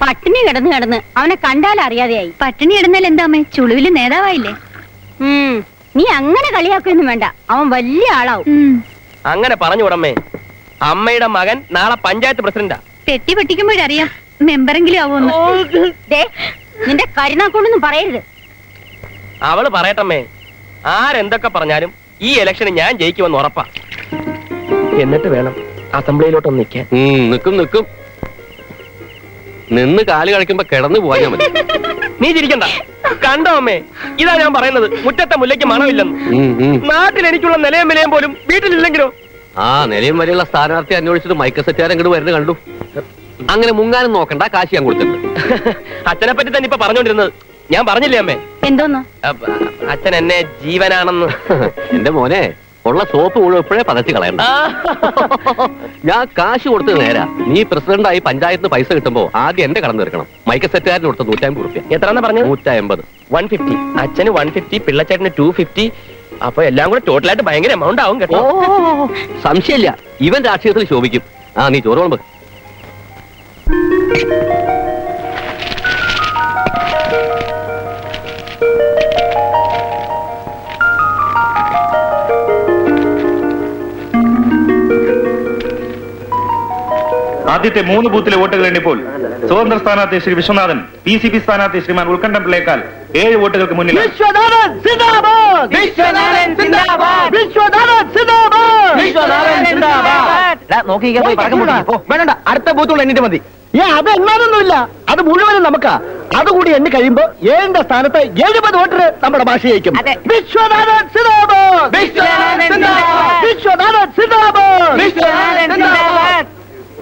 പട്ടിണി കിടന്ന് അവനെ കണ്ടാൽ അറിയാതെയായി. പട്ടിണി കിടന്നാൽ എന്താമേ, ചുളുവില് നേതാവായില്ലേ? നീ അങ്ങനെ കളിയാക്കൊന്നും വേണ്ട, അവൻ വലിയ ആളാവും. അങ്ങനെ പറഞ്ഞു വിടമ്മേ. അമ്മയുടെ മകൻ നാളെ പഞ്ചായത്ത് പ്രസിഡന്റാ. പെട്ടി പൊട്ടിക്കുമ്പോഴറിയാം മെമ്പറെങ്കിലും ആവുമെന്ന്. നിന്റെ കരുനാക്കൊണ്ടൊന്നും പറയരുത്. അവള് പറയട്ടമ്മേ, ആരെന്തൊക്കെ പറഞ്ഞാലും ഈ ഇലക്ഷന് ഞാൻ ജയിക്കുമെന്ന് ഉറപ്പാ. എന്നിട്ട് വേണം അസംബ്ലിയിലോട്ടൊന്ന് നിൽക്കാൻ. നിക്കും നിന്ന് കാല് കളിക്കുമ്പോ കിടന്നു പോയാ മതി. നീ ചിരിക്കണ്ട. കണ്ടോ അമ്മേ, ഇതാ ഞാൻ പറയുന്നത്. മുറ്റത്തെ മുല്ലയ്ക്ക് മണമില്ലെന്ന്. നാട്ടിൽ എനിക്കുള്ള നിലയും വിലയും പോലും വീട്ടിലില്ലെങ്കിലോ? ആ നിലയും വരെയുള്ള സ്ഥാനാർത്ഥി അന്വേഷിച്ചിട്ട് മൈക്ക സെറ്റുകാരൻ ഇങ്ങോട്ട് വരുന്നത് കണ്ടു. അങ്ങനെ മുങ്ങാനും നോക്കണ്ട, കാശ് ഞാൻ കൊടുത്തിട്ടുണ്ട്. അച്ഛനെ പറ്റി തന്നെ ഇപ്പൊ പറഞ്ഞോണ്ടിരുന്നത്. ഞാൻ പറഞ്ഞില്ലേ അമ്മേ? എന്തോന്ന്? അച്ഛൻ എന്നെ ജീവനാണെന്ന്. എന്റെ മോനെ, ഉള്ള സോപ്പ് മുഴുവൻ ഇപ്പോഴേ പതച്ച് കളയണ്ട. ഞാൻ കാശ് കൊടുത്തത് നേരാ. നീ പ്രസിഡന്റായി പഞ്ചായത്തിന് പൈസ കിട്ടുമ്പോ ആദ്യം എന്റെ കടന്നു തീർക്കണം. മൈക്ക സെറ്റുകാരന് കൊടുത്ത 150 റുപ്യ. എത്രയാണെന്ന് പറഞ്ഞു? 150. 150. അച്ഛന് 150, പിള്ളച്ചേട്ടന് 250. അപ്പൊ എല്ലാം കൂടെ ടോട്ടലായിട്ട് ഭയങ്കര എമൗണ്ട് ആവും കേട്ടോ. സംശയമില്ല, ഇവൻ രാഷ്ട്രീയത്തിൽ ശോഭിക്കും. നീ ചോറ് കൊണ്ടുപോ. ആദ്യത്തെ 3 ബൂത്തിലെ വോട്ടുകൾ എണ്ണിപ്പോൾ സ്വതന്ത്ര സ്ഥാനാർത്ഥി ശ്രീ വിശ്വനാഥൻ PCP സ്ഥാനാർത്ഥി ശ്രീമാൻ ഉത്കണ്ഠൻ പിള്ളയേക്കാൾ 7 വോട്ടുകൾക്ക് മുന്നിൽ. അടുത്ത ബൂത്തുകൾ എണ്ണിട്ട് മതി. അത് എണ്ണാനൊന്നുമില്ല, അത് മുഴുവനും നമുക്കാ. അതുകൂടി എണ്ണി കഴിയുമ്പോ 7ന്റെ സ്ഥാനത്ത് 70 വോട്ടിന് നമ്മുടെ ഭാഷ ജയിക്കും. വിശ്വനാഥൻ സിന്ദാബാദ്! വിശ്വനാഥൻ സിന്ദാബാദ്!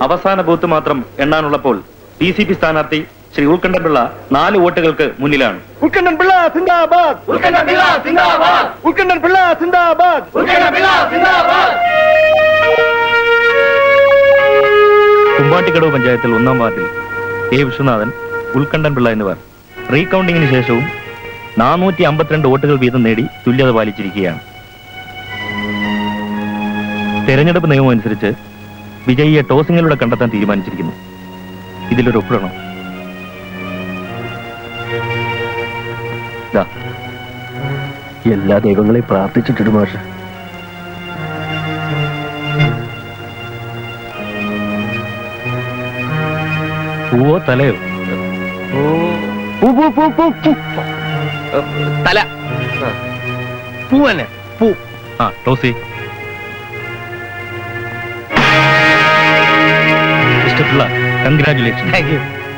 അവസാന ബൂത്ത് മാത്രം എണ്ണാനുള്ളപ്പോൾ PCP സ്ഥാനാർത്ഥി ശ്രീ ഉത്കണ്ഠൻ പിള്ള 4 വോട്ടുകൾക്ക് മുന്നിലാണ്. ഉത്കണ്ഠൻ പിള്ള സിന്ദാബാദ്! ഉത്കണ്ഠൻ പിള്ള സിന്ദാബാദ്! ഉത്കണ്ഠൻ പിള്ള സിന്ദാബാദ്! ഉത്കണ്ഠൻ പിള്ള സിന്ദാബാദ്! കുമ്പാട്ടിക്കടവ് പഞ്ചായത്തിൽ 1-ാം വാർഡിൽ A. വിശ്വനാഥൻ, ഉത്കണ്ഠൻ പിള്ള എന്നിവർ റീകൗണ്ടിങ്ങിന് ശേഷവും 452 വോട്ടുകൾ വീതം നേടി തുല്യത പാലിച്ചിരിക്കുകയാണ്. തെരഞ്ഞെടുപ്പ് നിയമം അനുസരിച്ച് വിജയിയെ ടോസിങ്ങിലൂടെ കണ്ടെത്താൻ തീരുമാനിച്ചിരിക്കുന്നു. ഇതിലൊരു ഒപ്പിടണം. എല്ലാ ദൈവങ്ങളെയും പ്രാർത്ഥിച്ചിട്ടുണ്ട് മാഷ്. പൂവോ തലയോ? തല. പൂ തന്നെ. പൂ. ടോസി. കൺഗ്രാറ്റുലേഷൻ.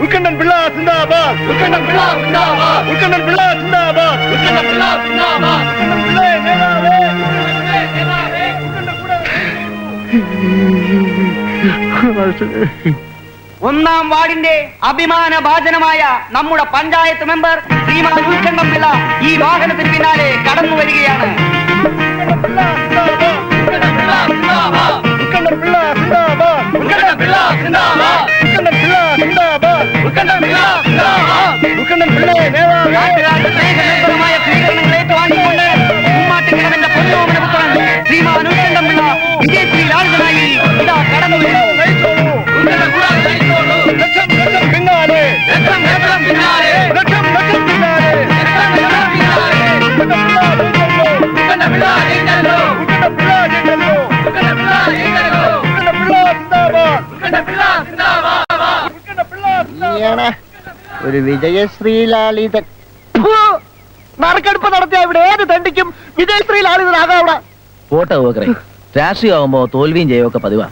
ഉത്കണ്ഠൻ പിള്ള സിന്ദാബാദ്! ഉത്കണ്ഠൻ പിള്ള സിന്ദാബാദ്! ഉത്കണ്ഠൻ പിള്ള സിന്ദാബാദ്! ഉത്കണ്ഠൻ പിള്ള സിന്ദാബാദ്! ഉത്കണ്ഠൻ പിള്ള നേതാവേ! ഒന്നാം വാർഡിന്റെ അഭിമാന ഭാജനമായ നമ്മുടെ പഞ്ചായത്ത് മെമ്പർ ശ്രീമാൻ ഉത്കണ്ഠൻ പിള്ള ഈ വാഹനത്തിന് പിന്നാലെ കടന്നു വരികയാണ്. നാട്ടുകാരുടെ സ്വീകരണങ്ങൾ ഏറ്റുവാങ്ങിക്കൊണ്ട് ഉമ്മാട്ടിക്കിടവിന്റെ പൊന്നോമന പുത്രൻ ശ്രീമാൻ ഉത്കണ്ഠൻ പിള്ള വിജയശ്രീ ലാളിതനായി ഇതാ കടന്നു വരുന്നു. ഒരു വിജയശ്രീ ലാളിതൻ നറുക്കെടുപ്പ് നടത്തിയ ഇവിടെ ഏത് തണ്ടിക്കും വിജയശ്രീ ലാളിതനാകാവിടെ. പോട്ടെ ഓക്കറെ, രാഷ്ട്രീയമാകുമ്പോ തോൽവിയും ജയമൊക്കെ പതിവാ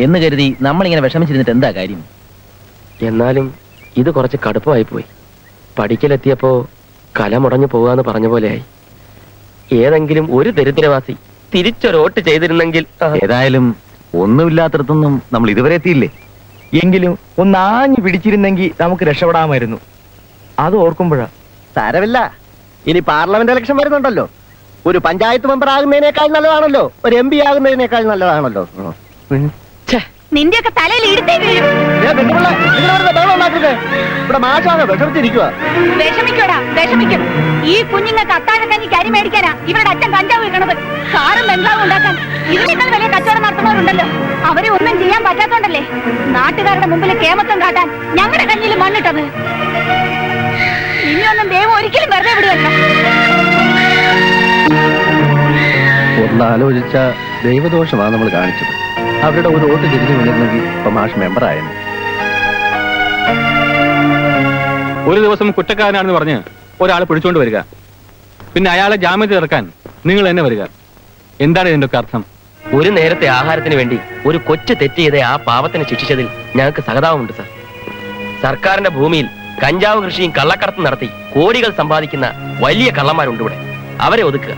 എന്ന് കരുതി നമ്മളിങ്ങനെ വിഷമിച്ചിരുന്നിട്ട് എന്താ കാര്യം? എന്നാലും ഇത് കുറച്ച് കടുപ്പമായി പോയി. പഠിക്കലെത്തിയപ്പോ കല മുടഞ്ഞു പോകാന്ന് പറഞ്ഞ പോലെയായി. ഏതെങ്കിലും ഒരു ദരിദ്രവാസി തിരിച്ചൊരോട്ട് ചെയ്തിരുന്നെങ്കിൽ. ഏതായാലും ഒന്നുമില്ലാത്തടത്തൊന്നും നമ്മൾ ഇതുവരെ എത്തിയില്ലേ. എങ്കിലും ഒന്നാഞ്ഞു പിടിച്ചിരുന്നെങ്കിൽ നമുക്ക് രക്ഷപ്പെടാമായിരുന്നു. അത് ഓർക്കുമ്പോഴാ. സാരമില്ല, ഇനി പാർലമെന്റ് ഇലക്ഷൻ വരുന്നുണ്ടല്ലോ. ഒരു പഞ്ചായത്ത് മെമ്പർ ആകുന്നതിനേക്കാൾ നല്ലതാണല്ലോ ഒരു MP ആകുന്നതിനേക്കാൾ നല്ലതാണല്ലോ. നിന്റെയൊക്കെ തലയിൽ ഇടുത്തേ വീഴും. മാഷേ ഇവിടെ മാഷാണ് വിഷമിച്ചിരിക്കുക. വിഷമിക്കോടാ വിഷമിക്കും. ഈ കുഞ്ഞുങ്ങൾക്ക് അത്താഴക്കഞ്ഞിക്ക് അരി മേടിക്കാനാ ഇവരുടെ അച്ഛൻ കഞ്ചാവ് വിൽക്കണത്. കാറും ബംഗ്ലാവും ഉണ്ടാക്കാൻ ഇതിനേക്കാൾ വലിയ കച്ചവടം നടത്തുന്നവരുണ്ടല്ലോ. അവരെ ഒന്നും ചെയ്യാൻ പറ്റാത്തോണ്ടല്ലേ നാട്ടുകാരുടെ മുമ്പിൽ കേമത്വം കാട്ടാൻ ഞങ്ങളുടെ കഞ്ഞിൽ മണ്ണിട്ടത്. ഇനിയൊന്നും ദൈവം ഒരിക്കലും വെറുതെ വിടുകയല്ല. ഒന്നാലോചിച്ച ദൈവദോഷമാണ് നമ്മൾ കാണിച്ചത്. അവരുടെ ഒരു വോട്ട് തിരിഞ്ഞു വീണിരുന്നെങ്കിൽ ഇപ്പൊ മാഷ് മെമ്പറായിരുന്നു. ഒരു ദിവസം കുറ്റക്കാരനാണെന്ന് പറഞ്ഞ് ഒരാളെ പിടിച്ചുകൊണ്ട് വരിക, പിന്നെ അയാളെ ജാമ്യത്തിൽ ഇറക്കാൻ നിങ്ങൾ തന്നെ വരിക. എന്താണ് ഇതിന്റെ ഒക്കെ അർത്ഥം? ഒരു നേരത്തെ ആഹാരത്തിന് വേണ്ടി ഒരു കൊച്ചു തെറ്റ് ചെയ്ത ആ പാവത്തിനെ ശിക്ഷിച്ചതിൽ ഞങ്ങൾക്ക് സഹതാപമുണ്ട് സാർ. സർക്കാരിന്റെ ഭൂമിയിൽ കഞ്ചാവ് കൃഷിയും കള്ളക്കടത്തും നടത്തി കോടികൾ സമ്പാദിക്കുന്ന വലിയ കള്ളന്മാരുണ്ട് ഇവിടെ. അവരെ ഒതുക്കുക,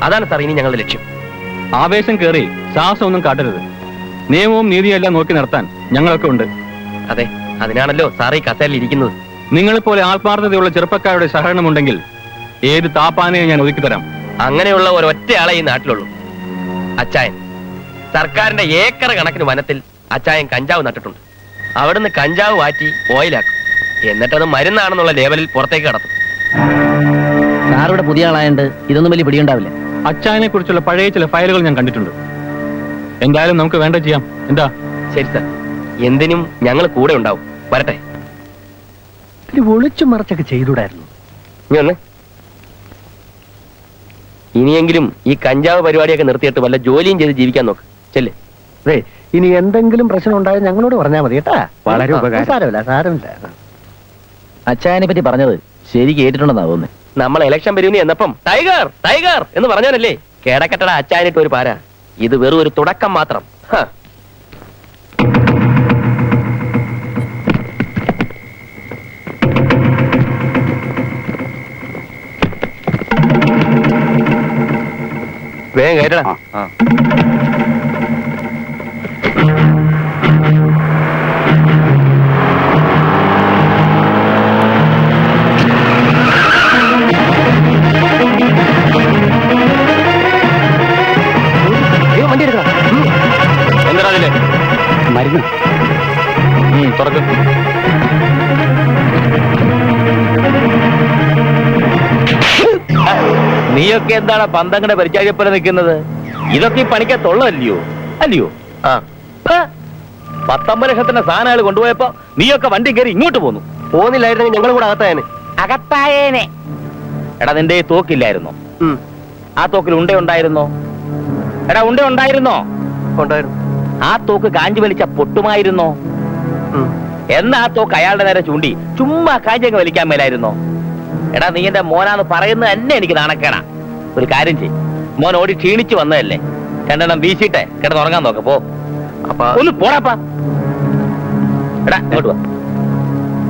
അതാണ് സാർ ഇനി ഞങ്ങളുടെ ലക്ഷ്യം. ആവേശം കയറി സാഹസം ഒന്നും കാട്ടരുത്. നിയമവും നീതിയും എല്ലാം നോക്കി നടത്താൻ ഞങ്ങളൊക്കെ ഉണ്ട്. അതെ, അതിനാണല്ലോ സാർ ഈ കസേരയിൽ ഇരിക്കുന്നത്. നിങ്ങളെപ്പോലെ ആത്മാർത്ഥതയുള്ള ചെറുപ്പക്കാരുടെ സഹകരണമുണ്ടെങ്കിൽ ഏത് താപ്പാനെയും ഞാൻ ഒതുക്കി തരാം. അങ്ങനെയുള്ള ഒരൊറ്റയാളെ ഈ നാട്ടിലുള്ളൂ, അച്ചായൻ. സർക്കാരിന്റെ ഏക്കർ കണക്കിന് വനത്തിൽ അച്ചായൻ കഞ്ചാവ് നട്ടിട്ടുണ്ട്. അവിടുന്ന് കഞ്ചാവ് വാറ്റി ഓയിലാക്കും, എന്നിട്ടത് മരുന്നാണെന്നുള്ള ലേബലിൽ പുറത്തേക്ക് കടത്തും. സാറിവിടെ പുതിയ ആളായോണ്ട് ഇതൊന്നും വലിയ പിടിയുണ്ടാവില്ല. അച്ചായനെ കുറിച്ചുള്ള പഴയ ചില ഫയലുകൾ ഞാൻ കണ്ടിട്ടുണ്ട്. എന്തായാലും നമുക്ക് വേണ്ട ചെയ്യാം. എന്താ? ശരി സാർ, എന്തിനും ഞങ്ങൾ കൂടെ ഉണ്ടാവും. വരട്ടെ. ഒളിച്ചു മറച്ചൊക്കെ ചെയ്തുകൂടായിരുന്നു. ഇനി ഒന്ന് ഇനിയെങ്കിലും ഈ കഞ്ചാവ് പരിപാടിയൊക്കെ നിർത്തിയിട്ട് വല്ല ജോലിയും ചെയ്ത് ജീവിക്കാൻ നോക്ക്. ചെല്ലേ. ഇനി എന്തെങ്കിലും പ്രശ്നം ഉണ്ടായാൽ ഞങ്ങളോട് പറഞ്ഞാൽ മതി കേട്ടാ. വളരെ ഉപകാരം. സാരമില്ല സാരമില്ല. അച്ചായനെ പറ്റി പറഞ്ഞത് ശരി കേട്ടിട്ടുണ്ടെന്നാ തോന്നുന്നത്. നമ്മൾ ഇലക്ഷൻ വരുന്ന എന്നപ്പം ടൈഗർ ടൈഗർ എന്ന് പറഞ്ഞാലല്ലേ കേടക്കട്ടട അച്ചായനിട്ട് ഒരു പാര. ഇത് വെറും ഒരു തുടക്കം മാത്രം. വേഗം കയറ്റടാ. വണ്ടി എടുക്കണം. എന്താ അതില് മരുന്ന് തുറക്ക്. നീയൊക്കെ എന്താണ് പന്തങ്ങളുടെ പരിചാര്യപ്പോലെ നിൽക്കുന്നത്? ഇതൊക്കെ ഈ പണിക്ക് തൊള്ളല്ലയോ? അല്ലയോ? 19 ലക്ഷത്തിന്റെ സാധനങ്ങൾ കൊണ്ടുപോയപ്പോ നീയൊക്കെ വണ്ടി കയറി ഇങ്ങോട്ട് പോന്നു. പോന്നില്ലായിരുന്നെങ്കിൽ ഞങ്ങളും കൂടെ അകത്തായനെ. അകത്തായേനെ. എടാ നിന്റെ ഈ തോക്കില്ലായിരുന്നോ? ആ തോക്കിൽ ഉണ്ടായിരുന്നോ? എടാ ഉണ്ടായിരുന്നോ? ഉണ്ടായിരുന്നു. ആ തോക്ക് കാഞ്ചി വലിച്ച പൊട്ടുമായിരുന്നോ? എന്നാ ആ തോക്ക് അയാളുടെ നേരെ ചൂണ്ടി ചുമ്മാ കാഞ്ചങ്ങ് വലിക്കാൻ മേലായിരുന്നോ? എടാ നീ എന്റെ മോനാന്ന് പറയുന്നത് തന്നെ എനിക്ക് നാണക്കേടാ. ഒരു കാര്യം ചെയ്, മോൻ ഓടി ക്ഷീണിച്ചു വന്നതല്ലേ, 2 എണ്ണം വീശിട്ടെ കിടന്നുറങ്ങാൻ നോക്ക. പോ. ഒന്ന് പോടാപ്പാ. എടാ ഇങ്ങോട്ട് വാ.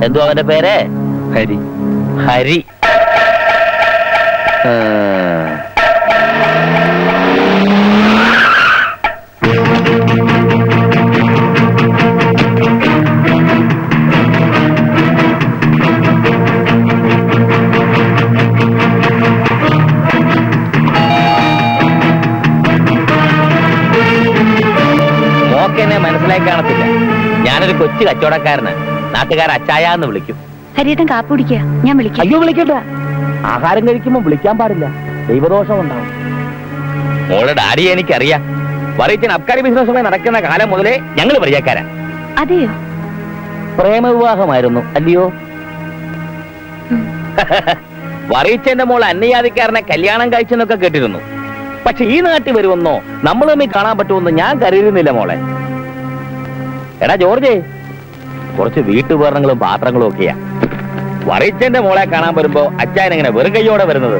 എന്തോ അവന്റെ പേര്? ഹരി. ഹരി. മോക്കെന്നെ മനസ്സിലാക്കി കാണത്തില്ല. ഞാനൊരു കൊച്ചു കച്ചവടക്കാരന്. നാട്ടുകാർ അച്ചായാന്ന് വിളിക്കും. ഹരിയേട്ടൻ കാപ്പി കുടിക്കുക, ഞാൻ വിളിക്കാം. അയ്യോ വിളിക്കണ്ട. ആഹാരം കഴിക്കുമ്പോ വിളിക്കാൻ പാടില്ല, ദൈവദോഷം ഉണ്ടാവും. മോളുടെ ഡാഡിയെ എനിക്കറിയാം. വറീച്ചൻ അബ്കാരി ബിസിനസ്സുമായി നടക്കുന്ന കാലം മുതലേ ഞങ്ങൾ പരിചയക്കാരാ. അതെയോ? പ്രേമവിവാഹമായിരുന്നു അല്ലയോ? വറീച്ചന്റെ മോൾ അന്നയാദിക്കാരനെ കല്യാണം കഴിച്ചെന്നൊക്കെ കേട്ടിരുന്നു. പക്ഷെ ഈ നാട്ടിൽ വരുമെന്നോ നമ്മൾ തമ്മിൽ കാണാൻ പറ്റുമെന്ന് ഞാൻ കരുതുന്നില്ല മോളെ. എടാ ജോർജ്, കുറച്ച് വീട്ടുപകരണങ്ങളും പാത്രങ്ങളും ഒക്കെയാ. വറീച്ചന്റെ മോളെ കാണാൻ വരുമ്പോ അച്ചായൻ എങ്ങനെ വെറും കൈയോടെ വരുന്നത്?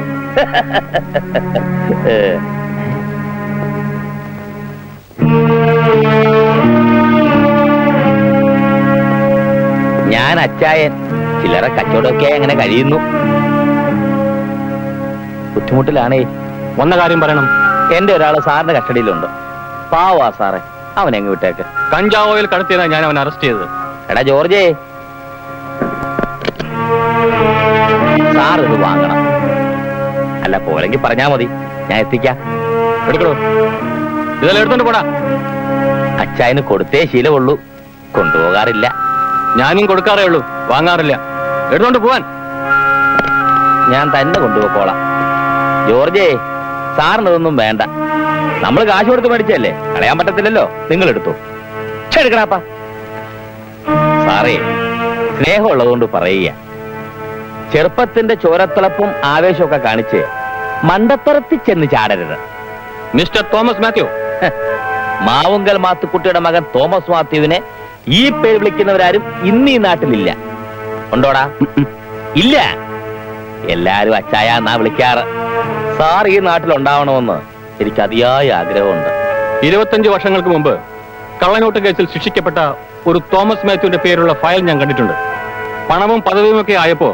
ഞാൻ അച്ചായൻ ചില്ലറ കച്ചവടമൊക്കെ അങ്ങനെ കഴിയുന്നു. ബുദ്ധിമുട്ടിലാണേ. വന്ന കാര്യം പറയണം. എന്റെ ഒരാള് സാറിന്റെ കസ്റ്റഡിയിലുണ്ട്. പാവാ സാറേ, അവനെങ്ങ് വിട്ടേക്ക്. കഞ്ചാവ് ഓയിൽ കടത്തിയതാ ഞാൻ അവനെ അറസ്റ്റ് ചെയ്തത്. എടാ ജോർജേ, സാർ ഇത് വാങ്ങണം. അല്ല പോരെങ്കിൽ പറഞ്ഞാ മതി, ഞാൻ എത്തിക്കാം. എടുക്കണോ? ഇതെല്ലാം എടുത്തോണ്ട് പോടാ. അച്ചായന് കൊടുത്തേ ശീലമുള്ളൂ, കൊണ്ടുപോകാറില്ല. ഞാനും കൊടുക്കാറേ ഉള്ളൂ, വാങ്ങാറില്ല. എടുത്തോണ്ട് പോവാൻ. ഞാൻ തന്നെ കൊണ്ടുപോക്കോളാം. ജോർജേ, സാറിനതൊന്നും വേണ്ട. നമ്മൾ കാശ് കൊടുത്ത് മേടിച്ചല്ലേ, കളയാൻ പറ്റത്തില്ലല്ലോ. നിങ്ങൾ എടുത്തു എടുക്കണപ്പാ. സാറേ, സ്നേഹമുള്ളതുകൊണ്ട് പറയുക, ചെറുപ്പത്തിന്റെ ചോരത്തിളപ്പും ആവേശമൊക്കെ കാണിച്ച് മണ്ടത്തരത്തിൽ ചെന്ന് ചാടരുത്. മിസ്റ്റർ തോമസ് മാത്യു, മാവുങ്കൽ മാത്തുക്കുട്ടിയുടെ മകൻ തോമസ് മാത്യുവിനെ ഈ പേര് വിളിക്കുന്നവരാരും ഇന്ന് ഈ നാട്ടിലില്ല. ഉണ്ടോടാ? ഇല്ല. എല്ലാരും അച്ചായ എന്നാ വിളിക്കാറ്. സാർ ഈ നാട്ടിൽ ഉണ്ടാവണമെന്ന് എനിക്ക് അതിയായ ആഗ്രഹമുണ്ട്. 25 വർഷങ്ങൾക്ക് മുമ്പ് കള്ളനോട്ട് കേസിൽ ശിക്ഷിക്കപ്പെട്ട ഒരു തോമസ് മാത്യുവിന്റെ പേരുള്ള ഫയൽ ഞാൻ കണ്ടിട്ടുണ്ട്. പണവും പദവിയും ഒക്കെ ആയപ്പോ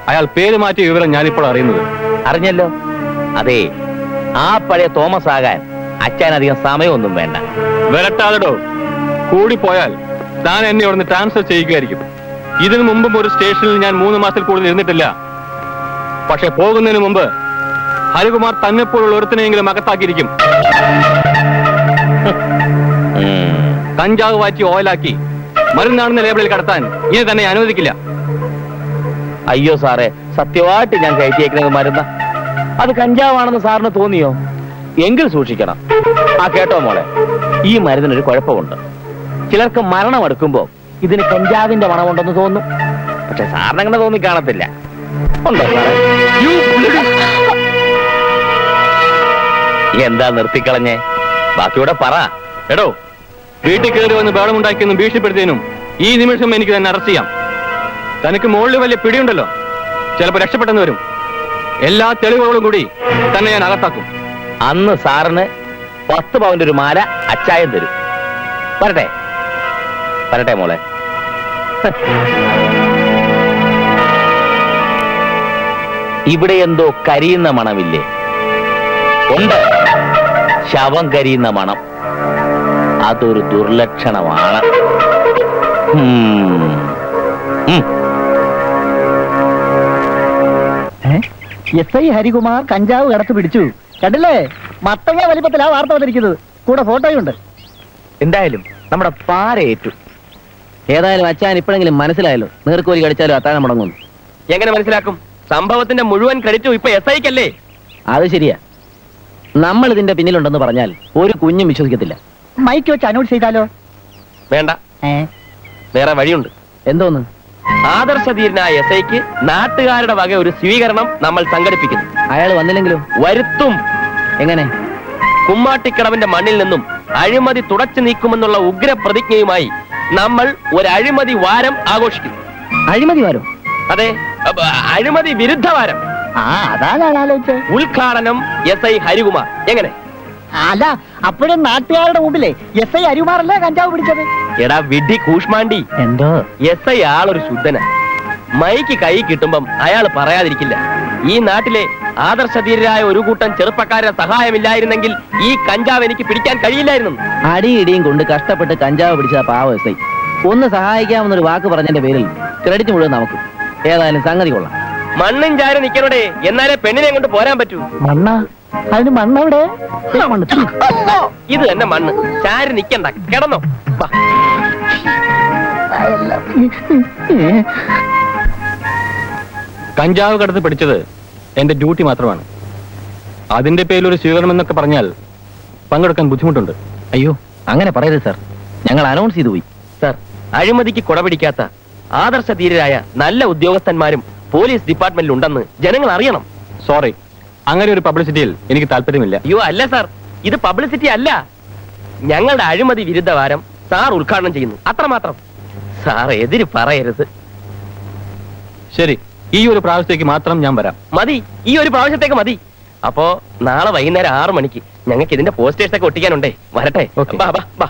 അയാൾ പേര് മാറ്റിയ വിവരം ഞാനിപ്പോൾ അറിയുന്നത്. അറിഞ്ഞല്ലോ. അതെ, ആ പഴയ തോമസ് ആകാൻ അച്ഛൻ അധികം സമയമൊന്നും വേണ്ട. വരട്ടാതടോ. കൂടിപ്പോയാൽ താൻ എന്നെ ഇവിടുന്ന് ട്രാൻസ്ഫർ ചെയ്യുകയായിരിക്കും. ഇതിനു മുമ്പും ഒരു സ്റ്റേഷനിൽ ഞാൻ 3 മാസത്തിൽ കൂടുതൽ ഇരുന്നിട്ടില്ല. പക്ഷെ പോകുന്നതിന് മുമ്പ് ഹരികുമാർ തന്നെപ്പോലുള്ള ഒരുത്തിനെങ്കിലും അകത്താക്കിയിരിക്കും. കഞ്ചാവ് വാറ്റി ഓയിലാക്കി മരുന്നാണെന്ന ലേബലിൽ കടത്താൻ ഇനി തന്നെ അനുവദിക്കില്ല. അയ്യോ സാറേ, സത്യമായിട്ട് ഞാൻ കയറ്റിയേക്കുന്നത് മരുന്ന. അത് കഞ്ചാവാണെന്ന് സാറിന് തോന്നിയോ? എങ്കിൽ സൂക്ഷിക്കണം. ആ കേട്ടോ മോളെ, ഈ മരുന്നിനൊരു കുഴപ്പമുണ്ട്. ചിലർക്ക് മരണം എടുക്കുമ്പോ ഇതിന് കഞ്ചാവിന്റെ മണമുണ്ടെന്ന് തോന്നും. പക്ഷെ സാറിനങ്ങനെ തോന്നി കാണത്തില്ല. ഉണ്ടോ സാറേ? എന്താ നിർത്തിക്കളഞ്ഞേ? ബാക്കിയൂടെ പറ. എടോ, വീട്ടിൽ കയറി വന്ന് ബഹളമുണ്ടാക്കിയെന്നും ഭീഷണിപ്പെടുത്തിയതിനും ഈ നിമിഷം എനിക്ക് തന്നെ അറസ്റ്റ് ചെയ്യാം. തനിക്ക് മുകളിൽ വലിയ പിടിയുണ്ടല്ലോ, ചിലപ്പോൾ രക്ഷപ്പെട്ടെന്ന് വരും. എല്ലാ തെളിവുകളോടും കൂടി തന്നെ ഞാൻ അകത്താക്കും. അന്ന് സാറിന് 10 പവന്റെ ഒരു മാല അച്ചായം തരും. വരട്ടെ വരട്ടെ മോളെ. ഇവിടെ എന്തോ കരിയുന്ന മണമില്ലേ? ഉണ്ട്, ശവം കരിയുന്ന മണം. അതൊരു ദുർലക്ഷണമാണ്. SI ഹരികുമാർ കഞ്ചാവ് കടത്ത് പിടിച്ചു. കണ്ടില്ലേ? മത്തങ്ങ വലിപ്പത്തിലാ വാർത്ത വന്നിരിക്കുന്നത്. കൂടെ ഫോട്ടോയുണ്ട്. എന്തായാലും നമ്മുടെ പാരയേറ്റു. ഏതായാലും അച്ഛൻ ഇപ്പോഴെങ്കിലും മനസ്സിലായല്ലോ, നീർക്കോലി കടിച്ചാലും അത്താഴം മുടങ്ങുന്നു. എങ്ങനെ മനസ്സിലാക്കും? സംഭവത്തിന്റെ മുഴുവൻ ക്രെഡിറ്റും ഇപ്പൊ SIക്കല്ലേ? അത് ശരിയാ. നമ്മൾ ഇതിന്റെ പിന്നിലുണ്ടെന്ന് പറഞ്ഞാൽ ഒരു കുഞ്ഞും വിശ്വസിക്കത്തില്ല. മൈക്ക് വെച്ച് അനൗൺസ് ചെയ്താലോ? വേണ്ട, വേറെ വഴിയുണ്ട്. എന്തോന്ന്? ആദർശധീരനായ SIക്ക് നാട്ടുകാരുടെ വക ഒരു സ്വീകരണം നമ്മൾ സംഘടിപ്പിക്കുന്നു. അയാൾ വന്നില്ലെങ്കിലോ? വരുത്തും. എങ്ങനെ? കുമ്മാട്ടിക്കടവിന്റെ മണ്ണിൽ നിന്നും അഴിമതി തുടച്ചു നീക്കുമെന്നുള്ള ഉഗ്രപ്രതിജ്ഞയുമായി നമ്മൾ ഒരു അഴിമതി വാരം ആഘോഷിക്കും. അഴിമതി വാരം? അതെ, അഴിമതി വിരുദ്ധ വാരം. അതാ ഞാൻ ആലോചിച്ചത്. ഉദ്ഘാടനം SI ഹരികുമാർ. എങ്ങനെ? അല്ല, അപ്പോഴും നാട്ടുകാരുടെ മുമ്പിലെ SI ഹരികുമാറല്ലേ കഞ്ചാവ് പിടിച്ചത്? എടാ വിഡി കൂഷ്മാണ്ടി, എന്തോ SI ആളൊരു ശുദ്ധന. മൈക്ക് കൈ കിട്ടുമ്പം അയാൾ പറയാതിരിക്കില്ല, ഈ നാട്ടിലെ ആദർശധീരരായ ഒരു കൂട്ടം ചെറുപ്പക്കാരുടെ സഹായമില്ലായിരുന്നെങ്കിൽ ഈ കഞ്ചാവ് എനിക്ക് പിടിക്കാൻ കഴിയില്ലായിരുന്നു. അടിയിടിയും കൊണ്ട് കഷ്ടപ്പെട്ട് കഞ്ചാവ് പിടിച്ച പാവ SI ഒന്ന് സഹായിക്കാമെന്നൊരു വാക്ക് പറഞ്ഞതിന്റെ പേരിൽ ക്രെഡിറ്റ് മുഴുവൻ നമുക്ക്. ഏതായാലും സംഗതി കൊള്ളാം. മണ്ണും ചാരി നിക്കണോടെ, എന്നാലേ പെണ്ണിനെ കൊണ്ട് പോരാൻ പറ്റൂ. മണ്ണ? അതിന് മണ്ണെവിടെ? ഇത് തന്നെ മണ്ണ്. ചാരി നിക്കണ്ട, കിടന്നോ. കഞ്ചാവ് കടത്ത് പിടിച്ചത് എന്റെ ഡ്യൂട്ടി മാത്രമാണ്. അതിന്റെ പേരിൽ ഒരു സ്വീകരണം എന്നൊക്കെ പറഞ്ഞാൽ പങ്കെടുക്കാൻ ബുദ്ധിമുട്ടുണ്ട്. അയ്യോ, അങ്ങനെ പറയരുത് സാർ. ഞങ്ങൾ അനൗൺസ് ചെയ്തു പോയി. സർ, അഴിമതിക്ക് കുടപിടിക്കാത്ത ആദർശധീരരായ നല്ല ഉദ്യോഗസ്ഥന്മാരും പോലീസ് ഡിപ്പാർട്ട്മെന്റിൽ ഉണ്ടെന്ന് ജനങ്ങൾ അറിയണം. സോറി, അങ്ങനെ ഒരു പബ്ലിസിറ്റിയിൽ എനിക്ക് താല്പര്യമില്ല. അയ്യോ അല്ല സാർ, ഇത് പബ്ലിസിറ്റി അല്ല. ഞങ്ങളുടെ അഴിമതി വിരുദ്ധ വാരം സാർ ഉദ്ഘാടനം ചെയ്യുന്നു, അത്രമാത്രം. സാർ എതിര് പറയരുത്. ശരി, ഈ ഒരു പ്രാവശ്യത്തേക്ക് മാത്രം ഞാൻ വരാം. മതി, ഈ ഒരു പ്രാവശ്യത്തേക്ക് മതി. അപ്പോ നാളെ വൈകുന്നേരം 6 മണിക്ക് ഞങ്ങൾക്ക് ഇതിന്റെ പോസ്റ്റേഴ്സ് ഒക്കെ ഒട്ടിക്കാനുണ്ടേ. വരട്ടെ? Okay. ബാ ബാ ബാ.